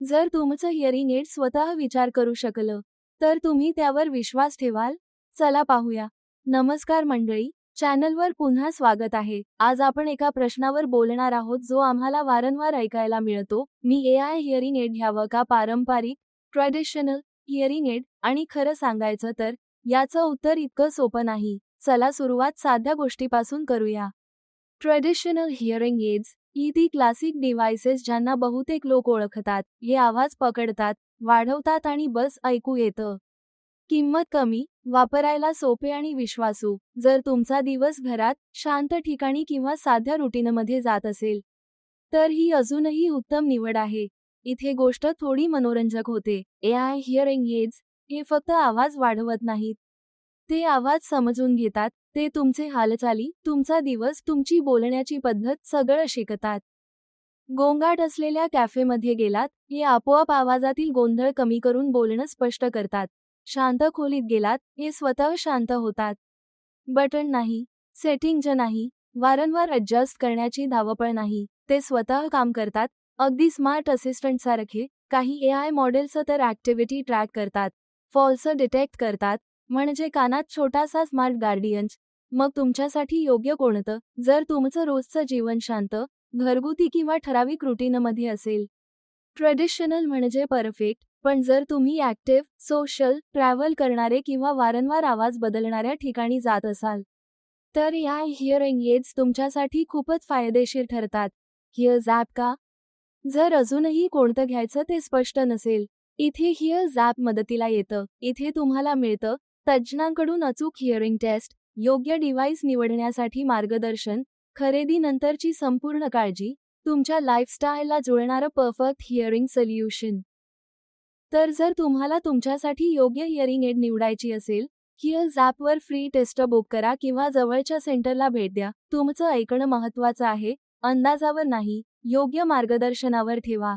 जर तुमचं hearing add स्वतः विचार करू शकलं, तर तुम्ही त्यावर विश्वास ठेवाल? चला पाहूया. नमस्कार मंडळी, चॅनलवर पुन्हा स्वागत आहे. आज आपण एका प्रश्नावर बोलणार आहोत जो आम्हाला वारंवार ऐकायला मिळतो. मी AI हिअरिंग एड घ्यावं का पारंपरिक ट्रॅडिशनल हिअरिंग एड? आणि खरं सांगायचं तर याचं उत्तर इतकं सोपं नाही. चला सुरुवात साध्या गोष्टीपासून करूया. ट्रेडिशनल हिअरिंग एड्स ही ती क्लासिक डिव्हाइसेस ज्यांना बहुतेक लोक ओळखतात. हे आवाज पकडतात, वाढवतात आणि बस ऐकू येतं. किंमत कमी, वापरायला सोपे आणि विश्वासू. जर तुमचा दिवस घरात, शांत ठिकाणी किंवा साध्या रुटीनमध्ये जात असेल, तर ही अजूनही उत्तम निवड आहे. इथे गोष्ट थोडी मनोरंजक होते. AI हिअरिंग एड्स हे फक्त आवाज वाढवत नाहीत. ते आवाज समजून घेतात, ते तुमचे हालचाली, तुमचा दिवस, तुमची बोलण्याची पद्धत सगळं शिकतात. गोंगाट असलेल्या कॅफेमध्ये गेलात, हे आपोआप आवाजातील गोंधळ कमी करून बोलणं स्पष्ट करतात. शांत खोलीत गेलात, हे स्वतः शांत होतात. बटन नाही, सेटिंग नाही, वारंवार अॅडजस्ट करण्याची धावपळ नाही. ते स्वतः काम करतात, अगदी स्मार्ट असिस्टंटसारखे. काही AI मॉडेल्स तर ॲक्टिव्हिटी ट्रॅक करतात, फॉल्स डिटेक्ट करतात, म्हणजे कानात छोटासा स्मार्ट गार्डियन्स. मग तुमच्यासाठी योग्य कोणतं? जर तुमचं रोजचं जीवन शांत, घरगुती किंवा ठराविक रुटीनमध्ये असेल, ट्रेडिशनल म्हणजे परफेक्ट. पण जर तुम्ही ॲक्टिव्ह, सोशल, ट्रॅव्हल करणारे किंवा वारंवार आवाज बदलणाऱ्या ठिकाणी जात असाल, तर या हिअरिंग एड्स तुमच्यासाठी खूपच फायदेशीर ठरतात. हिअर्स ॲप का? जर अजूनही कोणतं घ्यायचं ते स्पष्ट नसेल, इथे हिअर्स ॲप मदतीला येतं. इथे तुम्हाला मिळतं तज्ज्ञांकडून अचूक हिअरिंग टेस्ट, योग्य डिव्हाइस निवडण्यासाठी मार्गदर्शन, खरेदीनंतरची संपूर्ण काळजी, तुमच्या लाईफस्टाईलला जुळणारं परफेक्ट हिअरिंग सोल्युशन. तर जर तुम्हाला तुमच्यासाठी योग्य हिअरिंग एड निवडायची असेल, हिअर्स ॲपवर फ्री टेस्ट बुक करा किंवा जवळच्या सेंटरला भेट द्या. तुमचं ऐकणं महत्त्वाचं आहे, अंदाजावर नाही. योग्य मार्गदर्शनावर ठेवा.